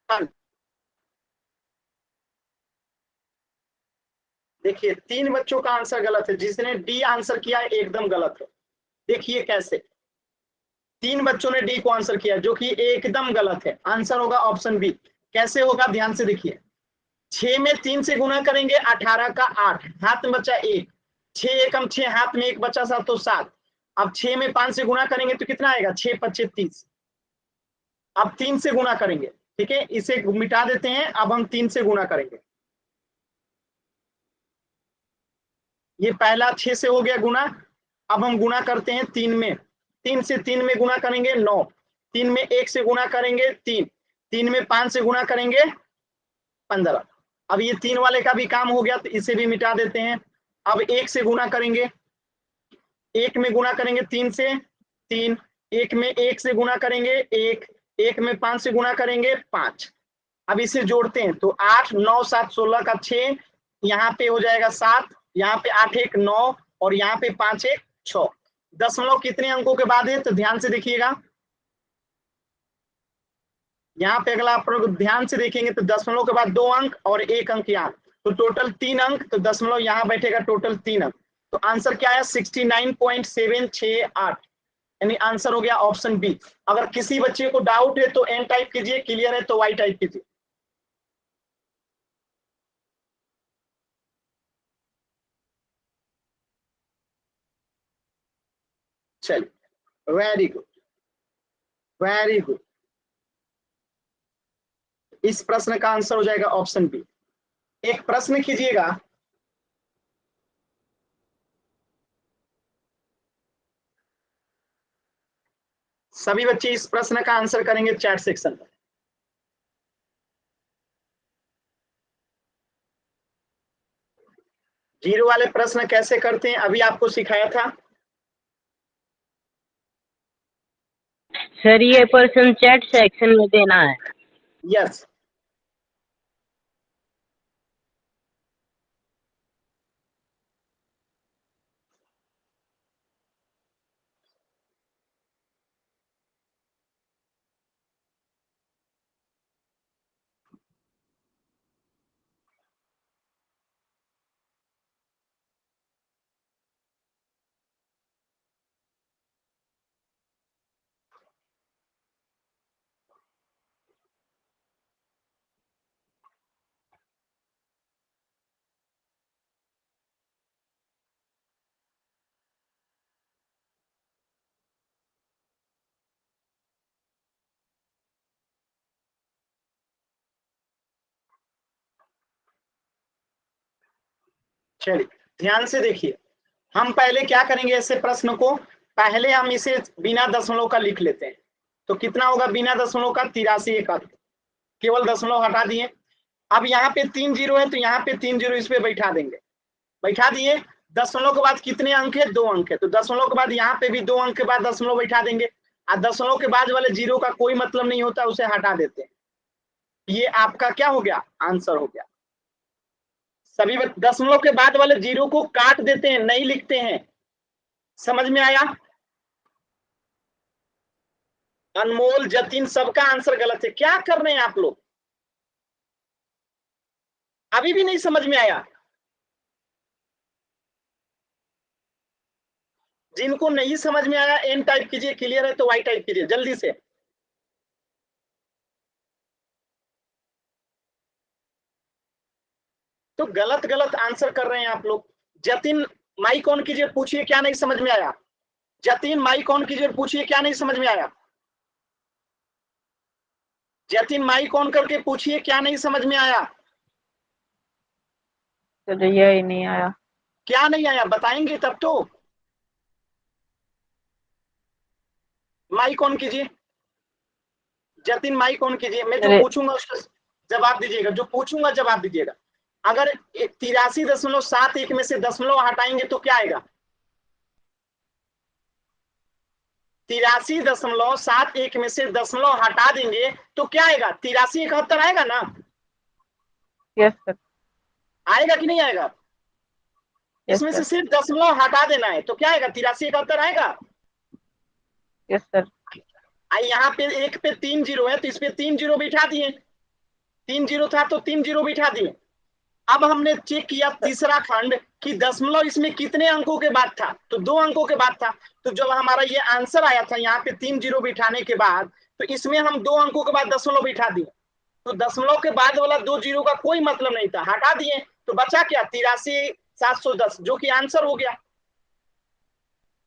1। देखिए 3 बच्चों का आंसर गलत है, जिसने डी आंसर किया एकदम गलत है। देखिए कैसे 3 बच्चों ने डी को आंसर किया, जो कि एकदम गलत है, आंसर होगा ऑप्शन बी। कैसे होगा ध्यान से देखिए, 6 में 3 से गुना करेंगे, 18 का 8, हाथ में बचा 1, 6 एकम 6, हाथ में 1 बचा 7 तो 7। अब 6 में 5 से गुना करेंगे तो कितना आएगा, 6 25 30। अब 3 से गुना करेंगे, ठीक है, इसे मिटा देते हैं, अब हम 3 से गुना करेंगे। ये पहला 6 से हो गया गुना, अब हम गुना करते हैं 3 में, 3 से 3 में गुना करेंगे 9, 3 में 1 से गुना करेंगे 3, 3 में 5 से गुना करेंगे 15। अब ये 3 वाले का भी काम हो गया, तो इसे भी मिटा देते हैं। अब 1 से गुना करेंगे, 1 में गुना करेंगे 3 से 3, 1 में 1 से गुना करेंगे 1, 1 में 5 से गुना करेंगे 5। अब इसे जोड़ते हैं तो 8, 9, 7, 16 का 6, यहाँ पे हो जाएगा 7, यहाँ पे 8 1 9, और यहाँ पे 5 1 6। दशमलव कितने अंकों के बाद है, तो ध्यान से देखिएगा, यहाँ पे अगला आप लोग ध्यान से देखेंगे तो दशमलव के बाद 2 अंक और 1 अंक यहाँ, तो टोटल 3 अंक, तो दशमलव यहाँ बैठेगा, टोटल 3 अंक। तो आंसर क्या है, 69.768, यानी आंसर हो गया ऑप्शन बी। अगर किसी बच्चे को डाउट है तो एन टाइप कीजिए, क्लियर है तो वाई टाइप कीजिए। चलिए, वेरी गुड, वेरी गुड। इस प्रश्न का आंसर हो जाएगा ऑप्शन बी। एक प्रश्न कीजिएगा, सभी बच्चे इस प्रश्न का आंसर करेंगे चैट सेक्शन में। जीरो वाले प्रश्न कैसे करते हैं अभी आपको सिखाया था। सर ये प्रश्न चैट सेक्शन में देना है। यस, चलिए ध्यान से देखिए, हम पहले क्या करेंगे, ऐसे प्रश्न को पहले हम इसे बिना दशमलव का लिख लेते हैं। तो कितना होगा बिना दशमलव का, 83 एकाधिक, केवल दशमलव हटा दिए। अब यहाँ पे 3 जीरो है तो यहाँ पे 3 जीरो इस पे बैठा देंगे, बैठा दिए। दशमलव के बाद कितने अंक है? 2 अंक है। तो दशमलव के बाद यहाँ पे भी 2 अंक के बाद दशमलव बैठा देंगे। और दशमलव के बाद वाले जीरो का कोई मतलब नहीं होता, उसे हटा देते हैं। ये आपका क्या हो गया? आंसर हो गया। सभी दशमलव के बाद वाले जीरो को काट देते हैं, नहीं लिखते हैं। समझ में आया? अनमोल, जतिन, सबका आंसर गलत है। क्या कर रहे हैं आप लोग? अभी भी नहीं समझ में आया? जिनको नहीं समझ में आया एन टाइप कीजिए, क्लियर है तो वाई टाइप कीजिए जल्दी से। तो गलत गलत आंसर कर रहे हैं आप लोग। जतिन माइक ऑन कीजिए, पूछिए क्या नहीं समझ में आया। जतिन माइक ऑन कीजिए, पूछिए क्या नहीं समझ में आया। जतिन माइक ऑन करके पूछिए क्या नहीं समझ में आया। तो यही नहीं आया। क्या नहीं आया बताएंगे तब तो। माइक ऑन कीजिए, जतिन माइक ऑन कीजिए। मैं जो पूछूंगा उसका जवाब दीजिएगा, जो पूछूंगा जवाब दीजिएगा। अगर 83.71 में से दशमलव हटाएंगे तो क्या आएगा? 83.71 में से दशमलव हटा देंगे तो क्या आएगा? 8371 आएगा ना? Yes sir. आएगा कि नहीं आएगा? इसमें से सिर्फ दशमलव हटा देना है तो क्या आएगा? 8371 आएगा। Yes sir. यहाँ पे एक पे 3 जीरो है तो इस पे 3 जीरो बिठा दिए। 3 जीरो था तो 3 जीरो बिठा दिए। अब हमने चेक किया तीसरा खंड कि दशमलव इसमें कितने अंकों के बाद था? तो 2 अंकों के बाद था। तो जब हमारा ये आंसर आया था यहाँ पे 3 जीरो बिठाने के बाद, तो इसमें हम 2 अंकों के बाद दशमलव बिठा दिए। तो दशमलव के बाद वाला 2 जीरो का कोई मतलब नहीं था, हटा दिए। तो बचा क्या? 83,710, जो कि आंसर हो गया।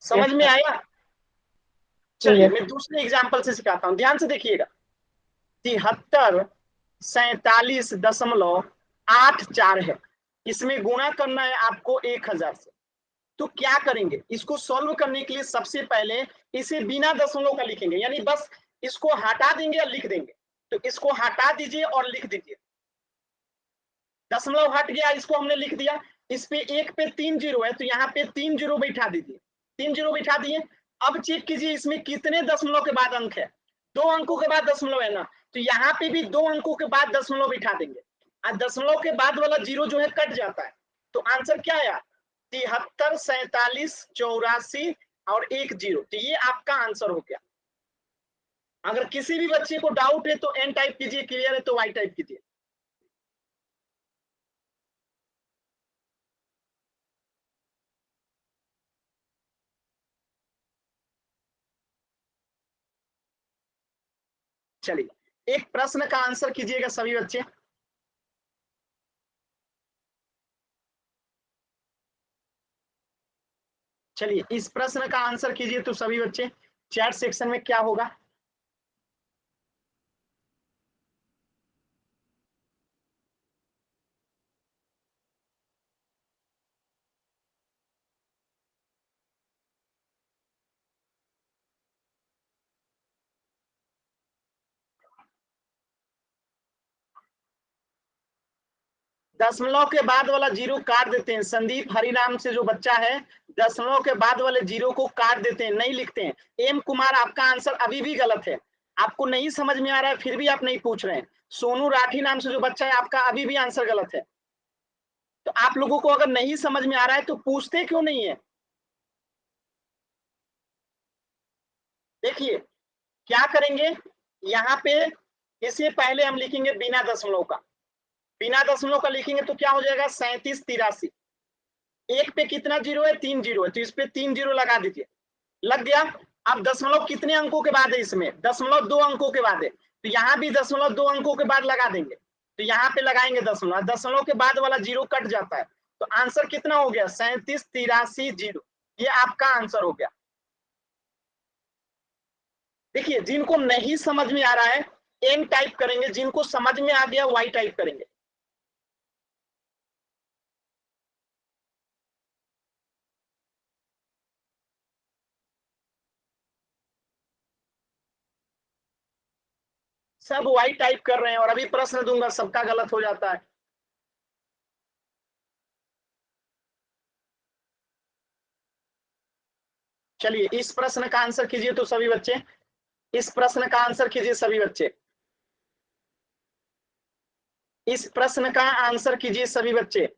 समझ में आया? चलिए मैं दूसरे एग्जाम्पल से सिखाता हूं, ध्यान से देखिएगा। 73,47.84 है। इसमें गुणा करना है आपको 1000 से। तो क्या करेंगे? इसको सॉल्व करने के लिए सबसे पहले इसे बिना दशमलव का लिखेंगे, यानी बस इसको हटा देंगे और लिख देंगे। तो इसको हटा दीजिए और लिख दीजिए। दशमलव हट गया, इसको हमने लिख दिया। इस पे एक पे 3 जीरो है तो यहाँ पे 3 जीरो बैठा दीजिए। 3 जीरो बैठा दिए। अब चेक कीजिए इसमें कितने दशमलव के बाद अंक है? 2 अंकों के बाद दशमलव है ना, तो यहाँ पे भी 2 अंकों के बाद दशमलव बिठा देंगे। और दशमलव के बाद वाला जीरो जो है कट जाता है। तो आंसर क्या आया? 73, 47, 84 और 1 जीरो। तो ये आपका आंसर हो गया। अगर किसी भी बच्चे को डाउट है तो एन टाइप कीजिए, क्लियर है तो वाई टाइप कीजिए। चलिए एक प्रश्न का आंसर कीजिएगा सभी बच्चे। चलिए इस प्रश्न का आंसर कीजिए तो सभी बच्चे। चैट सेक्शन में क्या होगा? दशमलव के बाद वाला जीरो काट देते हैं। संदीप हरिनाम से जो बच्चा है, दशमलव के बाद वाले जीरो को काट देते हैं, नहीं लिखते हैं। एम कुमार, आपका आंसर अभी भी गलत है। आपको नहीं समझ में आ रहा है फिर भी आप नहीं पूछ रहे हैं। सोनू राठी नाम से जो बच्चा है, आपका अभी भी आंसर गलत है। तो आप लोगों को अगर नहीं समझ में आ रहा है तो पूछते क्यों नहीं है? देखिए क्या करेंगे, यहाँ पे इससे पहले हम लिखेंगे बिना दशमलव का। बिना दशमलव का लिखेंगे तो क्या हो जाएगा? 3783। एक पे कितना जीरो है? 3 जीरो है तो इस पे 3 जीरो लगा दीजिए। लग गया। अब दशमलव कितने अंकों के बाद है? इसमें दशमलव 2 अंकों के बाद है तो यहाँ भी दशमलव 2 अंकों के बाद लगा देंगे। तो यहाँ पे लगाएंगे दशमलव, दशमलव के बाद वाला जीरो कट जाता है। तो आंसर कितना हो गया? 3783 जीरो। ये आपका आंसर हो गया। देखिए जिनको नहीं समझ में आ रहा है एन टाइप करेंगे, जिनको समझ में आ गया वाई टाइप करेंगे। सब वाई टाइप कर रहे हैं और अभी प्रश्न दूंगा सबका गलत हो जाता है। चलिए इस प्रश्न का आंसर कीजिए तो सभी बच्चे, इस प्रश्न का आंसर कीजिए सभी बच्चे, इस प्रश्न का आंसर कीजिए सभी बच्चे।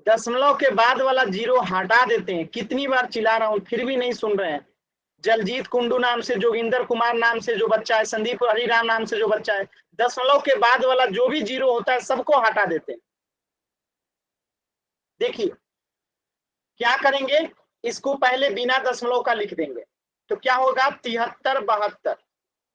दशमलव के बाद वाला जीरो हटा देते हैं। कितनी बार चिल्ला रहा हूं फिर भी नहीं सुन रहे हैं। जलजीत कुंडू नाम से, जोगिंदर कुमार नाम से जो बच्चा है, संदीप हरिराम नाम से जो बच्चा है, दशमलव के बाद वाला जो भी जीरो होता है सबको हटा देते हैं। देखिए क्या करेंगे, इसको पहले बिना दशमलव का लिख देंगे तो क्या होगा, 73 72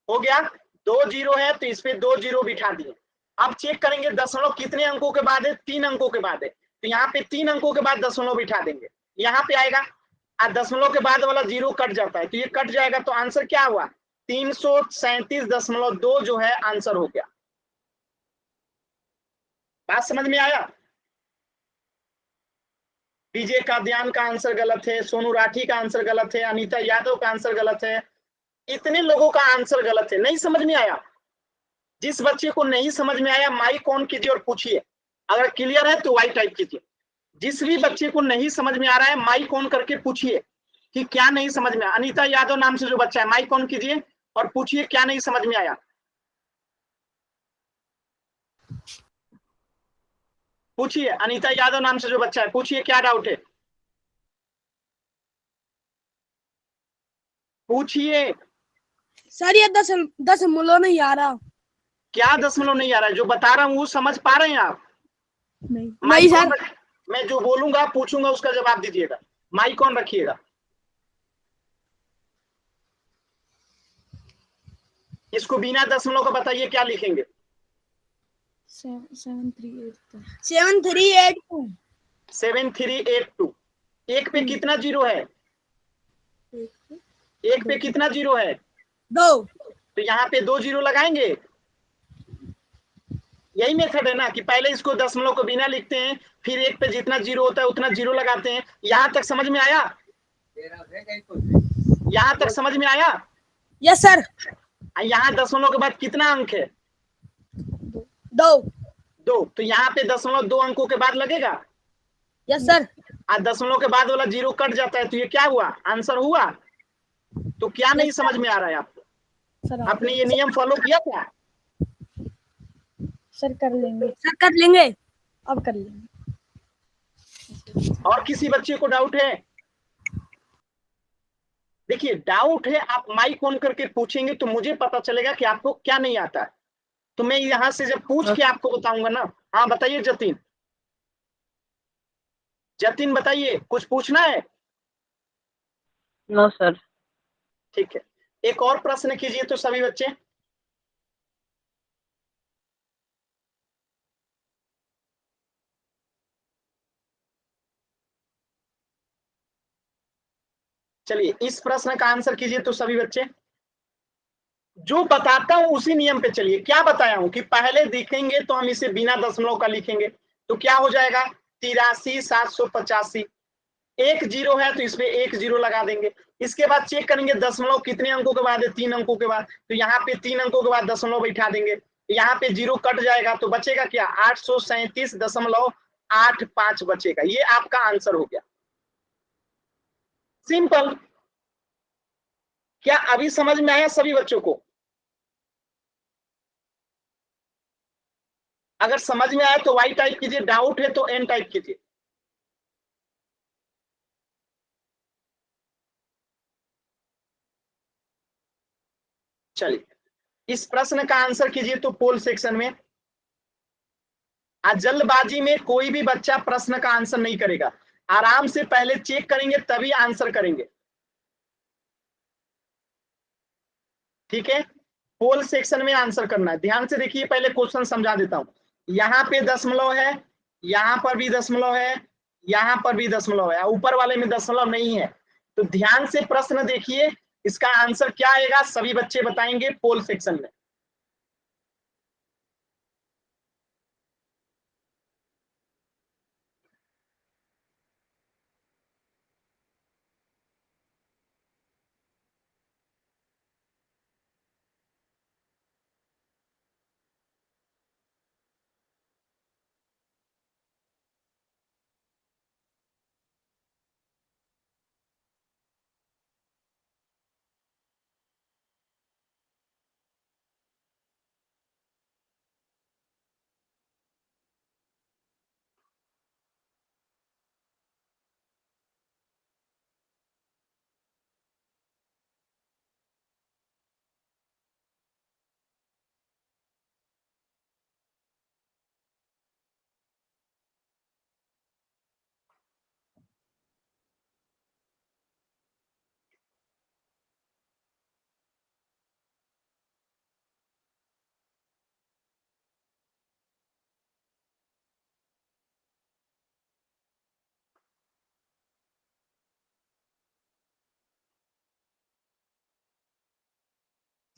हो गया। 2 जीरो है तो इस पे 2 जीरो बिठा दिए। अब चेक करेंगे दशमलव कितने अंकों के बाद है, 3 अंकों के बाद है, तो यहाँ पे 3 अंकों के बाद दशमलव बिठा देंगे, यहाँ पे आएगा। और दशमलव के बाद वाला जीरो कट जाता है तो ये कट जाएगा, तो आंसर क्या हुआ, 337.2 जो है आंसर हो गया। बात समझ में आया। विजय काद्यान का आंसर गलत है, सोनू राठी का आंसर गलत है, अनीता यादव का आंसर गलत है, इतने लोगों का आंसर गलत है। नहीं समझ में आया। जिस बच्चे को नहीं समझ में आया माइक ऑन कीजिए और पूछिए, अगर क्लियर है तो वाई टाइप कीजिए। जिस भी बच्चे को नहीं समझ में आ रहा है माइक ऑन करके पूछिए कि क्या नहीं समझ में आया। अनीता यादव नाम से जो बच्चा है माइक ऑन कीजिए और पूछिए क्या नहीं समझ में आया। पूछिए, अनीता यादव नाम से जो बच्चा है पूछिए क्या डाउट है, पूछिए। सर ये दशमलव नहीं आ रहा। क्या दशमलव नहीं आ रहा है, जो बता रहा हूं वो समझ पा रहे हैं आप। नहीं माइक सर। ऑन मैं जो बोलूंगा पूछूंगा उसका जवाब दीजिएगा। माइक ऑन रखिएगा। इसको बिना दशमलव का बताइए क्या लिखेंगे। 7382 7382। एक पे कितना जीरो है, एक पे कितना जीरो है, 2। तो यहाँ पे 2 जीरो लगाएंगे। यही मेथड है ना कि पहले इसको दशमलव को बिना लिखते हैं, फिर एक पे जितना जीरो होता है उतना जीरो लगाते हैं। यहाँ तक समझ में आया, यहाँ तक समझ में आया। Yes sir. यहाँ दशमलव के बाद कितना अंक है, 2। तो यहाँ पे दशमलव 2 अंकों के बाद लगेगा। Yes sir. आज दशमलव के बाद वाला जीरो कट जाता है तो ये क्या हुआ, आंसर हुआ। तो क्या नहीं समझ में आ रहा है आपको, सर आपने ये नियम फॉलो किया था। सर कर लेंगे अब कर लेंगे। और किसी बच्चे को डाउट है, देखिए डाउट है आप माइक ऑन करके पूछेंगे तो मुझे पता चलेगा कि आपको क्या नहीं आता है। तो मैं यहां से जब पूछ के आपको बताऊंगा ना। हाँ बताइए जतिन, जतिन बताइए कुछ पूछना है। No sir. ठीक है, एक और प्रश्न कीजिए तो सभी बच्चे। चलिए इस प्रश्न का आंसर कीजिए तो सभी बच्चे। जो बताता हूं उसी नियम पे चलिए। क्या बताया हूं कि पहले दिखेंगे तो हम इसे बिना दशमलव का लिखेंगे, तो क्या हो जाएगा 83,785। एक जीरो है तो इसमें 1 जीरो लगा देंगे। इसके बाद चेक करेंगे दशमलव कितने अंकों के बाद है, 3 अंकों के बाद, तो यहाँ पे 3 अंकों के बाद दशमलव बैठा देंगे। यहाँ पे जीरो कट जाएगा तो बचेगा क्या, 837.85 बचेगा। ये आपका आंसर हो गया। सिंपल। क्या अभी समझ में आया सभी बच्चों को। अगर समझ में आया तो वाई टाइप कीजिए, डाउट है तो एन टाइप कीजिए। चलिए इस प्रश्न का आंसर कीजिए तो पोल सेक्शन में। आज जल्दबाजी में कोई भी बच्चा प्रश्न का आंसर नहीं करेगा, आराम से पहले चेक करेंगे तभी आंसर करेंगे। ठीक है, पोल सेक्शन में आंसर करना है। ध्यान से देखिए, पहले क्वेश्चन समझा देता हूं। यहाँ पे दशमलव है, यहाँ पर भी दशमलव है, यहाँ पर भी दशमलव है, ऊपर वाले में दशमलव नहीं है। तो ध्यान से प्रश्न देखिए, इसका आंसर क्या आएगा सभी बच्चे बताएंगे पोल सेक्शन में।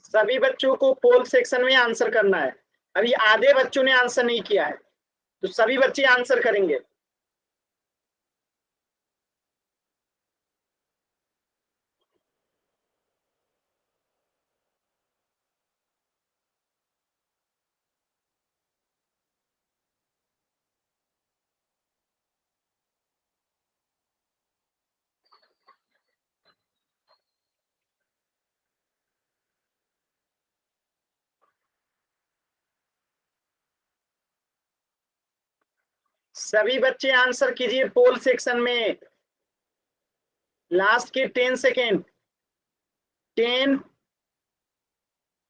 सभी बच्चों को पोल सेक्शन में आंसर करना है। अभी आधे बच्चों ने आंसर नहीं किया है, तो सभी बच्चे आंसर करेंगे। सभी बच्चे आंसर कीजिए पोल सेक्शन में। लास्ट के 10 सेकेंड। 10,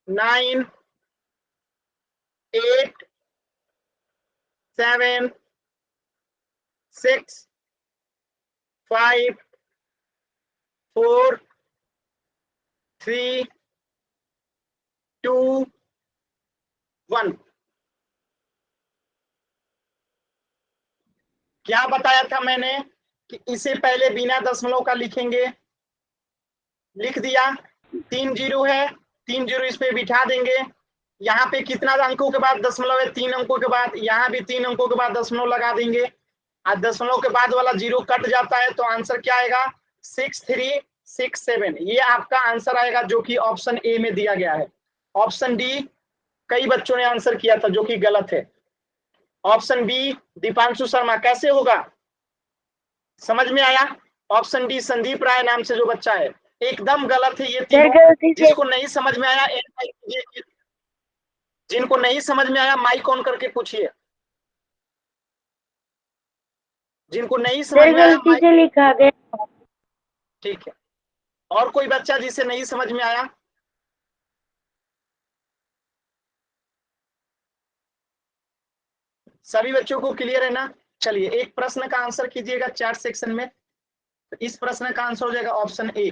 9, 8, 7, 6, 5, 4, 3, 2, 1। क्या बताया था मैंने कि इसे पहले बिना दशमलव का लिखेंगे। लिख दिया। 3 जीरो है, 3 जीरो इस पे बिठा देंगे। यहाँ पे कितना अंकों के बाद दशमलव है, 3 अंकों के बाद। यहाँ भी 3 अंकों के बाद दशमलव लगा देंगे। और दशमलव के बाद वाला जीरो कट जाता है, तो आंसर क्या आएगा 6367। ये आपका आंसर आएगा, जो कि ऑप्शन ए में दिया गया है। ऑप्शन डी कई बच्चों ने आंसर किया था, जो कि गलत है। ऑप्शन बी दीपांशु शर्मा, कैसे होगा समझ में आया? ऑप्शन डी संदीप राय नाम से जो बच्चा है, एकदम गलत है ये तीनों। गलती से जिसको नहीं समझ में आया जिनको नहीं समझ में आया माइक ऑन करके पूछिए। जिनको नहीं समझ सर में आया गलती से लिखा गया। ठीक है। और कोई बच्चा जिसे नहीं समझ में आया? सभी बच्चों को क्लियर है ना? चलिए एक प्रश्न का आंसर कीजिएगा चैट सेक्शन में। तो इस प्रश्न का आंसर हो जाएगा ऑप्शन ए।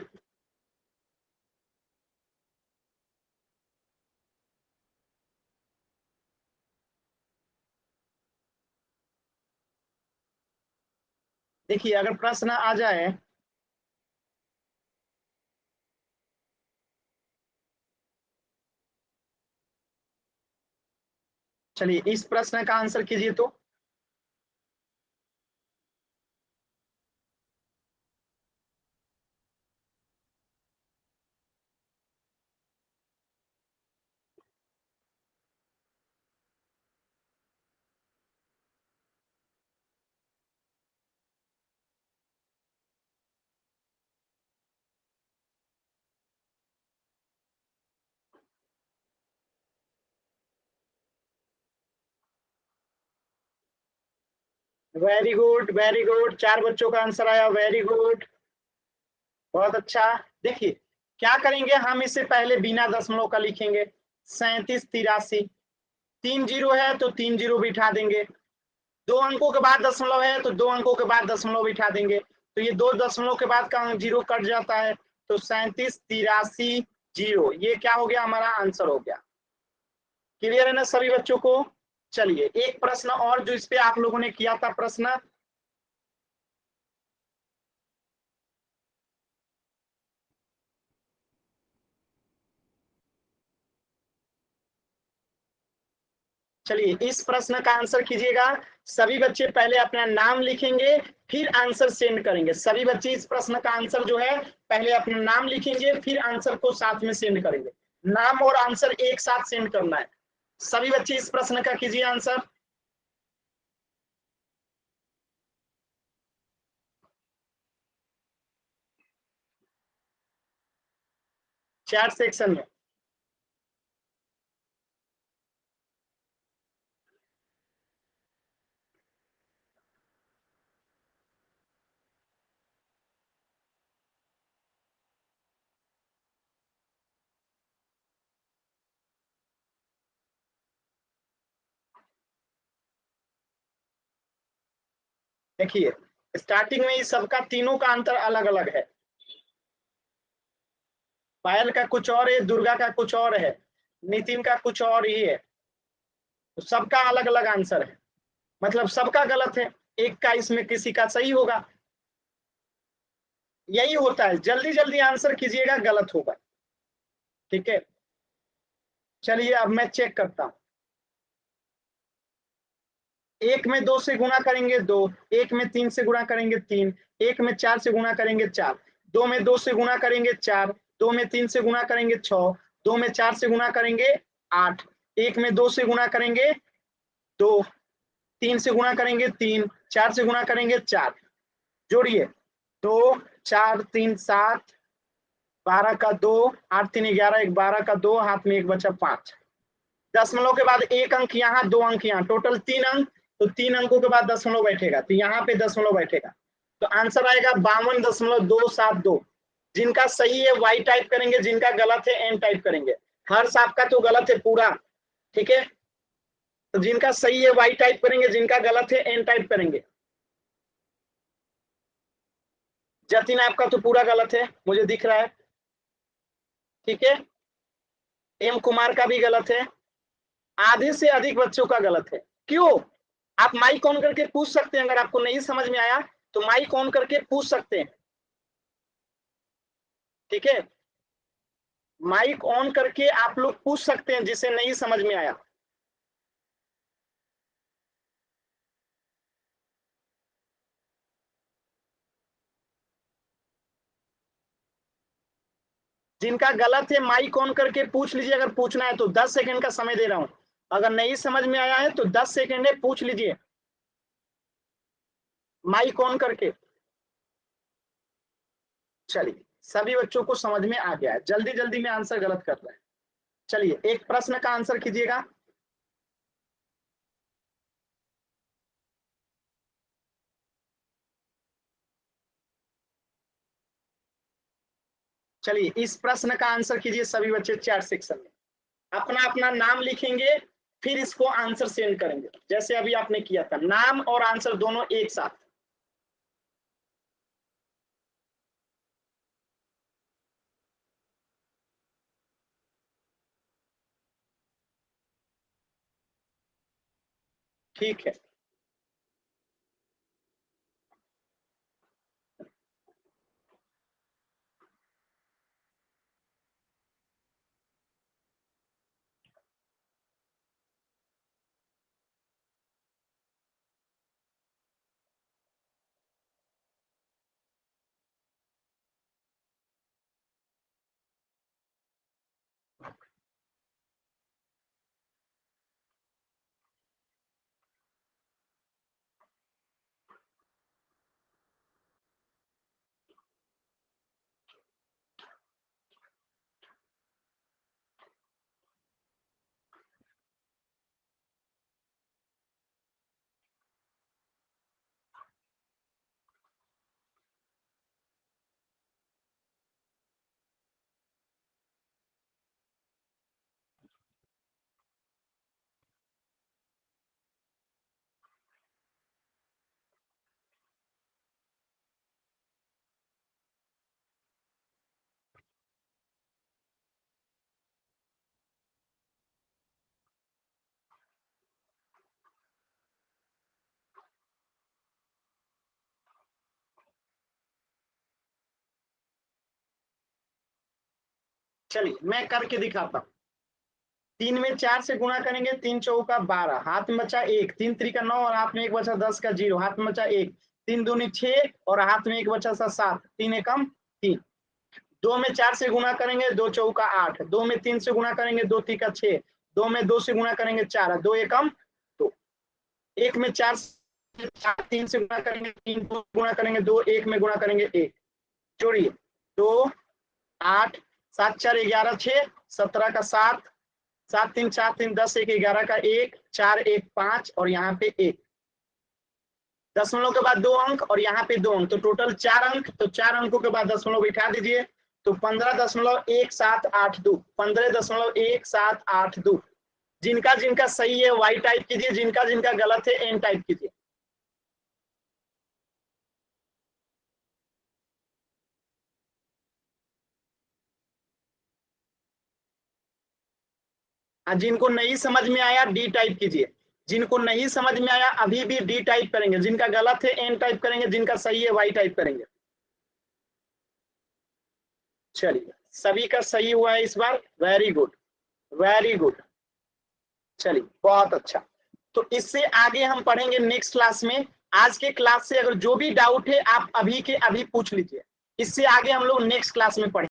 देखिए अगर प्रश्न आ जाए चलिए इस प्रश्न का आंसर कीजिए। तो वेरी गुड वेरी गुड, 4 बच्चों का आंसर आया। वेरी गुड, बहुत अच्छा। देखिए क्या करेंगे हम, इससे पहले बिना दशमलव का लिखेंगे 3783। 3 जीरो है तो 3 जीरो बिठा देंगे। 2 अंकों के बाद दशमलव है तो 2 अंकों के बाद दशमलव बिठा देंगे। तो ये 2 दशमलव के बाद का जीरो कट जाता है, तो 3783 जीरो, ये क्या हो गया हमारा आंसर हो गया। क्लियर है ना सभी बच्चों को? चलिए एक प्रश्न और जो इस पे आप लोगों ने किया था प्रश्न, चलिए इस प्रश्न का आंसर कीजिएगा। सभी बच्चे पहले अपना नाम लिखेंगे, फिर आंसर सेंड करेंगे। सभी बच्चे इस प्रश्न का आंसर जो है पहले अपना नाम लिखेंगे, फिर आंसर को साथ में सेंड करेंगे। नाम और आंसर एक साथ सेंड करना है। सभी बच्चे इस प्रश्न का कीजिए आंसर। चैट सेक्शन में। देखिए स्टार्टिंग में इस सबका तीनों का अंतर अलग अलग है। पायल का कुछ और है, दुर्गा का कुछ और है, नितिन का कुछ और ही है। तो सबका अलग अलग आंसर है, मतलब सबका गलत है, एक का इसमें किसी का सही होगा। यही होता है, जल्दी जल्दी आंसर कीजिएगा, गलत होगा। ठीक है, चलिए अब मैं चेक करता हूं। एक में 2 से गुणा करेंगे 2, एक में 3 से गुणा करेंगे 3, एक में 4 से गुणा करेंगे 4, 2 में 2 से गुणा करेंगे 4, 2 में 3 से गुणा करेंगे 6, 2 में 4 से गुणा करेंगे 8, एक में 2 से गुणा करेंगे 2, 3 से गुणा करेंगे 3, 4 से गुणा करेंगे 4। जोड़िए 2 4 3 7, 12 का 2, 8 3 11, 12 का 2, हाथ में 1 बचा 5। दशमलव के बाद 1 अंक यहाँ, 2 अंक यहाँ, टोटल 3 अंक। तो 3 अंकों के बाद दशमलव बैठेगा, तो यहाँ पे दशमलव बैठेगा। तो आंसर आएगा 52.272। जिनका सही है वाई टाइप करेंगे, जिनका गलत है एन टाइप करेंगे। हर्ष आपका तो गलत है पूरा, ठीक है। तो जिनका सही है वाई टाइप करेंगे, जिनका गलत है एन टाइप करेंगे। जतिन आपका तो पूरा गलत है, मुझे दिख रहा है, ठीक है। एम कुमार का भी गलत है। आधे से अधिक बच्चों का गलत है। क्यों? आप माइक ऑन करके पूछ सकते हैं, अगर आपको नहीं समझ में आया तो माइक ऑन करके पूछ सकते हैं, ठीक है। माइक ऑन करके आप लोग पूछ सकते हैं जिसे नहीं समझ में आया। जिनका गलत है माइक ऑन करके पूछ लीजिए, अगर पूछना है तो 10 सेकंड का समय दे रहा हूं। अगर नहीं समझ में आया है तो 10 सेकंड है, पूछ लीजिए माइक ऑन करके। चलिए सभी बच्चों को समझ में आ गया है, जल्दी जल्दी में आंसर गलत कर रहे हैं। चलिए एक प्रश्न का आंसर कीजिएगा। चलिए इस प्रश्न का आंसर कीजिए सभी बच्चे चैट सेक्शन में। अपना अपना नाम लिखेंगे, फिर इसको आंसर सेंड करेंगे, जैसे अभी आपने किया था, नाम और आंसर दोनों एक साथ। ठीक है, चलिए मैं करके दिखाता हूं। 3 में 4 से गुणा करेंगे, 3 चौका 12, हाथ में बचा 1, 3 त्रिका 9 और हाथ में 1 बचा 10 का 0, हाथ में बचा 1, 3 दूनी 6 और हाथ में 1 बचा 7, 3 एकम 3। 2 में 4 से गुणा करेंगे, 2 चौका 8, 2 में 3 से गुणा करेंगे, 2 त्रिका 6, 2 में 2 से गुणा करेंगे 4, 2 एकम 2। 1 में 4 3 से गुणा करेंगे, 3 2 गुणा करेंगे 2, 1 में गुणा करेंगे 1, जोड़िए 2 8 7 4 11 6 17 का 7, 7 3 4 3 10 1 11 का 1 4 1 5 और यहाँ पे 1, दशमलव के बाद 2 अंक और यहाँ पे 2 अंक, तो टोटल 4 अंक। तो 4 अंकों के बाद दशमलव बिठा दीजिए, तो 15.1782, 15.1782। जिनका जिनका सही है वाई टाइप कीजिए, जिनका जिनका गलत है एन टाइप कीजिए। जिनको नहीं समझ में आया डी टाइप कीजिए, जिनको नहीं समझ में आया अभी भी डी टाइप करेंगे, जिनका गलत है एन टाइप करेंगे, जिनका सही है वाई टाइप करेंगे। चलिए सभी का सही हुआ है इस बार, वेरी गुड वेरी गुड। चलिए बहुत अच्छा। तो इससे आगे हम पढ़ेंगे नेक्स्ट क्लास में। आज के क्लास से अगर जो भी डाउट है आप अभी के अभी पूछ लीजिए, इससे आगे हम लोग नेक्स्ट क्लास में पढ़ेंगे।